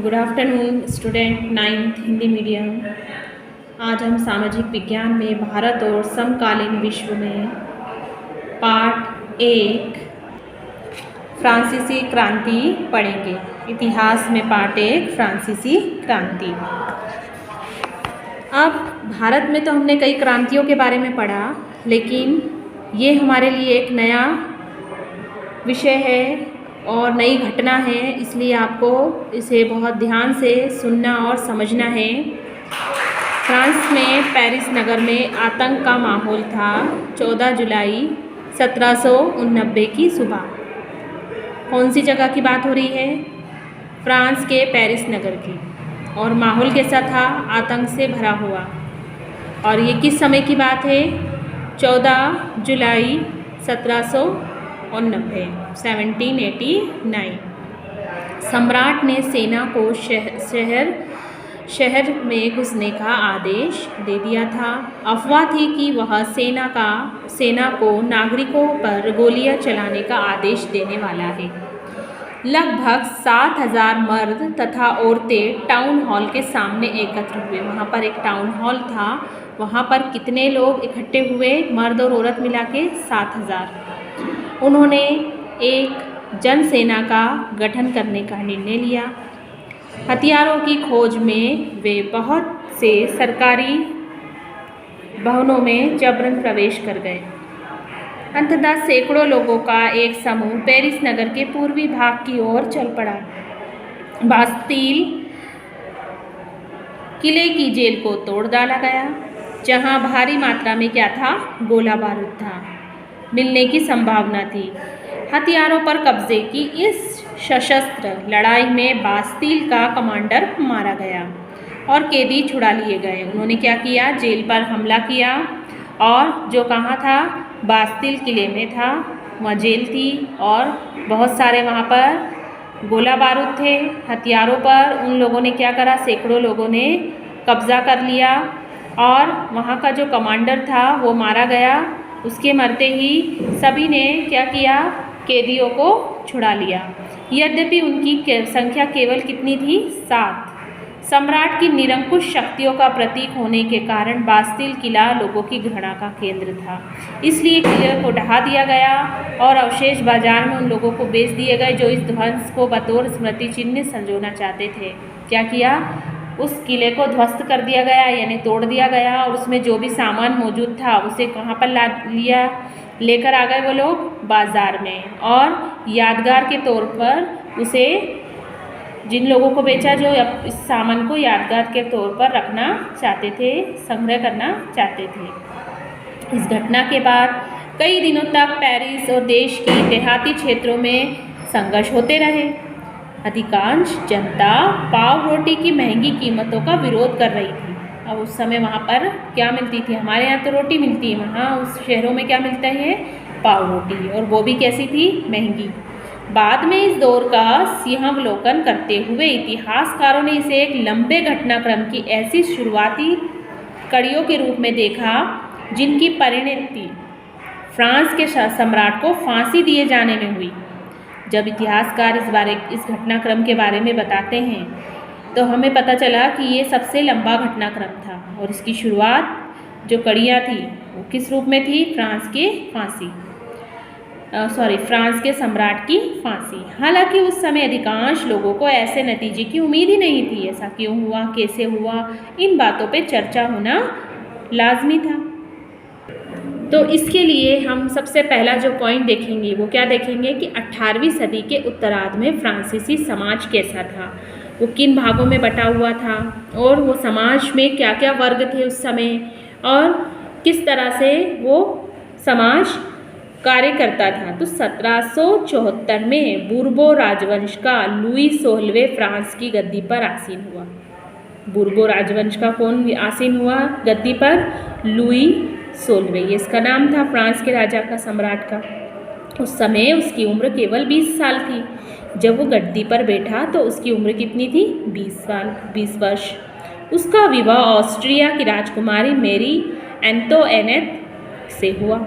Good afternoon student ninth Hindi medium. आज हम सामाजिक विज्ञान में भारत और समकालीन विश्व में पार्ट 1 फ्रांसीसी क्रांति पढ़ेंगे। इतिहास में पार्ट 1 फ्रांसीसी क्रांति। अब भारत में तो हमने कई क्रांतियों के बारे में पढ़ा, लेकिन ये हमारे लिए एक नया विषय है और नई घटना है, इसलिए आपको इसे बहुत ध्यान से सुनना और समझना है। फ्रांस में पेरिस नगर में आतंक का माहौल था 14 जुलाई 1789 की सुबह। कौन सी जगह की बात हो रही है? फ्रांस के पेरिस नगर की। और माहौल कैसा था? आतंक से भरा हुआ। और ये किस समय की बात है? 14 जुलाई 1789। सम्राट ने सेना को शहर में घुसने का आदेश दे दिया था। अफवाह थी कि वह सेना को नागरिकों पर गोलियां चलाने का आदेश देने वाला है। लगभग 7,000 मर्द तथा औरतें टाउन हॉल के सामने एकत्र हुए। वहाँ पर एक टाउन हॉल था, वहाँ पर कितने लोग इकट्ठे हुए? मर्द और औरत मिला के 7,000। उन्होंने एक जनसेना का गठन करने का निर्णय लिया। हथियारों की खोज में वे बहुत से सरकारी भवनों में जबरन प्रवेश कर गए। अंततः सैकड़ों लोगों का एक समूह पेरिस नगर के पूर्वी भाग की ओर चल पड़ा। बास्तील किले की जेल को तोड़ डाला गया, जहां भारी मात्रा में क्या था? गोला बारूद था, मिलने की संभावना थी। हथियारों पर कब्जे की इस सशस्त्र लड़ाई में बास्तील का कमांडर मारा गया और कैदी छुड़ा लिए गए। उन्होंने क्या किया? जेल पर हमला किया, और जो कहाँ था? बास्तील किले में था, वहाँ जेल थी और बहुत सारे वहाँ पर गोला बारूद थे। हथियारों पर उन लोगों ने क्या करा? सैकड़ों लोगों ने कब्जा कर लिया और वहाँ का जो कमांडर था वो मारा गया। उसके मरते ही सभी ने क्या किया? कैदियों को छुड़ा लिया। यद्यपि उनकी संख्या केवल कितनी थी? 7। सम्राट की निरंकुश शक्तियों का प्रतीक होने के कारण बास्तील किला लोगों की घृणा का केंद्र था, इसलिए किले को ढहा दिया गया और अवशेष बाजार में उन लोगों को बेच दिए गए जो इस ध्वंस को बतौर स्मृति चिन्ह संजोना चाहते थे। क्या किया? उस किले को ध्वस्त कर दिया गया, यानी तोड़ दिया गया, और उसमें जो भी सामान मौजूद था उसे कहाँ पर लेकर आ गए वो लोग? बाजार में, और यादगार के तौर पर उसे जिन लोगों को बेचा जो इस सामान को यादगार के तौर पर रखना चाहते थे, संग्रह करना चाहते थे। इस घटना के बाद कई दिनों तक पेरिस और देश की देहाती क्षेत्रों में संघर्ष होते रहे। अधिकांश जनता पाव रोटी की महंगी कीमतों का विरोध कर रही थी। अब उस समय वहाँ पर क्या मिलती थी? हमारे यहाँ तो रोटी मिलती है, वहाँ उस शहरों में क्या मिलता है? पाव रोटी, और वो भी कैसी थी? महंगी। बाद में इस दौर का सिंहावलोकन करते हुए इतिहासकारों ने इसे एक लंबे घटनाक्रम की ऐसी शुरुआती कड़ियों के रूप में देखा जिनकी परिणति फ्रांस के सम्राट को फांसी दिए जाने में हुई। जब इतिहासकार इस घटनाक्रम के बारे में बताते हैं तो हमें पता चला कि ये सबसे लंबा घटनाक्रम था, और इसकी शुरुआत जो कड़ियाँ थी वो किस रूप में थी? फ्रांस के सम्राट की फांसी। हालांकि उस समय अधिकांश लोगों को ऐसे नतीजे की उम्मीद ही नहीं थी। ऐसा क्यों हुआ, कैसे हुआ, इन बातों पे चर्चा होना लाजमी था। तो इसके लिए हम सबसे पहला जो पॉइंट देखेंगे वो क्या देखेंगे कि 18वीं सदी के उत्तरार्ध में फ्रांसीसी समाज कैसा था, वो किन भागों में बटा हुआ था, और वो समाज में क्या क्या वर्ग थे उस समय, और किस तरह से वो समाज कार्य करता था। तो 1774 में बूर्बो राजवंश का लुई 16वें फ्रांस की गद्दी पर आसीन हुआ। बूर्बो राजवंश का कौन आसीन हुआ गद्दी पर? लुई 16वें, ये इसका नाम था, फ्रांस के राजा का, सम्राट का। उस समय उसकी उम्र केवल 20 साल थी। जब वो गद्दी पर बैठा तो उसकी उम्र कितनी थी? 20 वर्ष। उसका विवाह ऑस्ट्रिया की राजकुमारी मेरी एंटोइनेट से हुआ।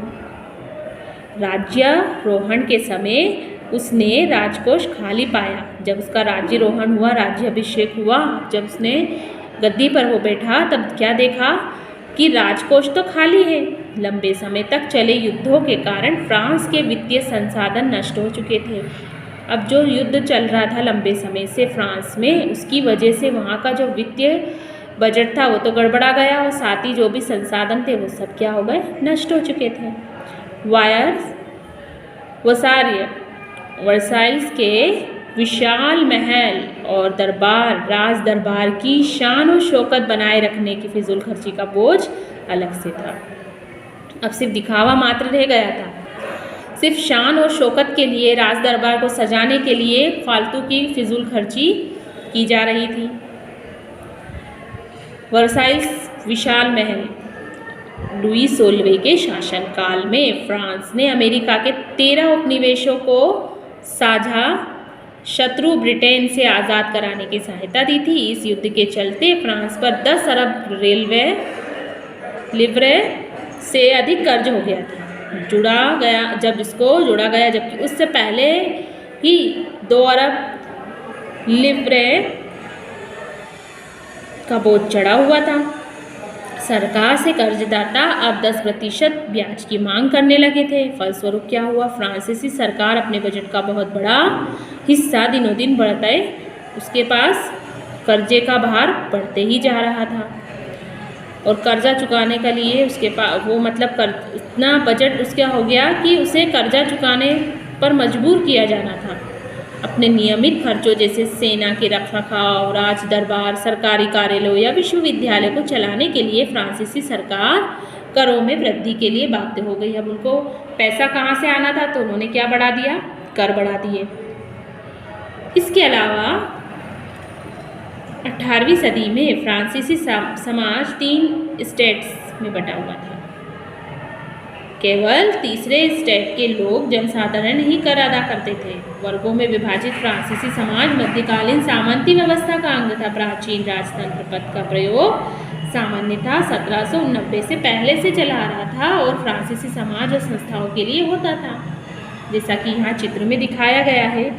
राज्यारोहण के समय उसने राजकोष खाली पाया। जब उसका राज्यारोहण हुआ, राज्याभिषेक हुआ, जब उसने गद्दी पर वो बैठा, तब क्या देखा कि राजकोष तो खाली है। लंबे समय तक चले युद्धों के कारण फ्रांस के वित्तीय संसाधन नष्ट हो चुके थे। अब जो युद्ध चल रहा था लंबे समय से फ्रांस में, उसकी वजह से वहाँ का जो वित्तीय बजट था वो तो गड़बड़ा गया और साथ ही जो भी संसाधन थे वो सब क्या हो गए, नष्ट हो चुके थे। वर्साइल्स के विशाल महल और दरबार, राज दरबार की शान और शौकत बनाए रखने की फिजूल खर्ची का बोझ अलग से था। अब सिर्फ दिखावा मात्र रह गया था। सिर्फ शान और शौकत के लिए, राज दरबार को सजाने के लिए फालतू की फिजूल खर्ची की जा रही थी। वर्साइल्स विशाल महल। लुई 16वें के शासनकाल में फ्रांस ने अमेरिका के 13 उपनिवेशों को साझा शत्रु ब्रिटेन से आज़ाद कराने की सहायता दी थी। इस युद्ध के चलते फ्रांस पर 10 अरब लिवरे से अधिक कर्ज हो गया था। जब इसको जोड़ा गया, जबकि उससे पहले ही 2 अरब लिवरे का बोझ चढ़ा हुआ था। सरकार से कर्जदाता अब 10% ब्याज की मांग करने लगे थे। फलस्वरूप क्या हुआ, फ्रांसीसी सरकार अपने बजट का बहुत बड़ा हिस्सा दिनों दिन बढ़ते उसके पास कर्जे का भार बढ़ते ही जा रहा था और कर्जा चुकाने के लिए उसके पास वो इतना बजट उसका हो गया कि उसे कर्जा चुकाने पर मजबूर किया जाना था। अपने नियमित खर्चों जैसे सेना के रखरखाव, राज दरबार, सरकारी कार्यालयों या विश्वविद्यालय को चलाने के लिए फ्रांसीसी सरकार करों में वृद्धि के लिए बाध्य हो गई। अब उनको पैसा कहाँ से आना था, तो उन्होंने क्या बढ़ा दिया, कर बढ़ा दिए। इसके अलावा 18वीं सदी में फ्रांसीसी समाज 3 स्टेट्स में बटा हुआ था। केवल तीसरे स्टेट के लोग, जनसाधारण ही कर अदा करते थे। वर्गों में विभाजित फ्रांसीसी समाज मध्यकालीन सामंती व्यवस्था का अंग था। प्राचीन राजतंत्र पद का प्रयोग सामान्यतः 1790 से पहले से चला आ रहा था और फ्रांसीसी समाज और संस्थाओं के लिए होता था, जैसा कि यहाँ चित्र में दिखाया गया है।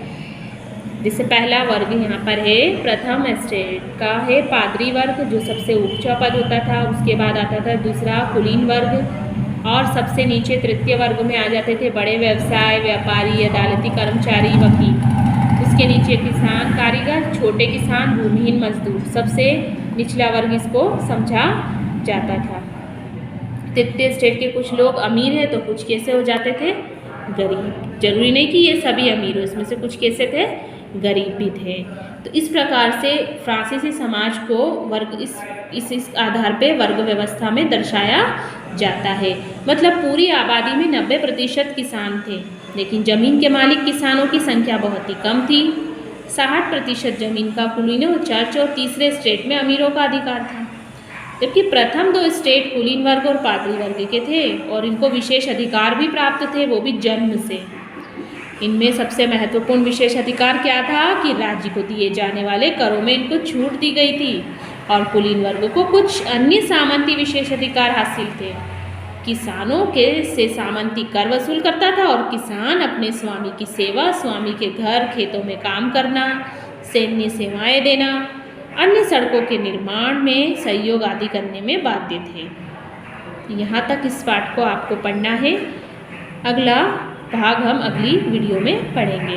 जैसे पहला वर्ग यहाँ पर है, प्रथम स्टेट का है पादरी वर्ग, जो सबसे ऊंचा पद होता था। उसके बाद आता था दूसरा कुलीन वर्ग और सबसे नीचे तृतीय वर्ग में आ जाते थे बड़े व्यवसाय, व्यापारी, अदालती कर्मचारी, वकील। उसके नीचे किसान, कारीगर, छोटे किसान, भूमिहीन मजदूर। सबसे निचला वर्ग इसको समझा जाता था। तृतीय स्टेट के कुछ लोग अमीर हैं तो कुछ कैसे हो जाते थे, गरीब। जरूरी नहीं कि ये सभी अमीर हो, इसमें से कुछ कैसे थे, गरीब भी थे। तो इस प्रकार से फ्रांसीसी समाज को वर्ग इस आधार पे वर्ग व्यवस्था में दर्शाया जाता है। मतलब पूरी आबादी में 90% किसान थे, लेकिन ज़मीन के मालिक किसानों की संख्या बहुत ही कम थी। 60% ज़मीन का कुलीनों, चर्च और तीसरे स्टेट में अमीरों का अधिकार था, जबकि प्रथम 2 स्टेट कुलीन वर्ग और पादरी वर्ग के थे और इनको विशेष अधिकार भी प्राप्त थे, वो भी जन्म से। इनमें सबसे महत्वपूर्ण विशेष अधिकार क्या था कि राज्य को दिए जाने वाले करों में इनको छूट दी गई थी और कुलीन वर्ग को कुछ अन्य सामंती विशेष अधिकार हासिल थे। किसानों के से सामंती कर वसूल करता था और किसान अपने स्वामी की सेवा, स्वामी के घर खेतों में काम करना, सैन्य सेवाएं देना, अन्य सड़कों के निर्माण में सहयोग आदि करने में बाध्य थे। यहाँ तक इस पाठ को आपको पढ़ना है। अगला भाग हम अगली वीडियो में पढ़ेंगे।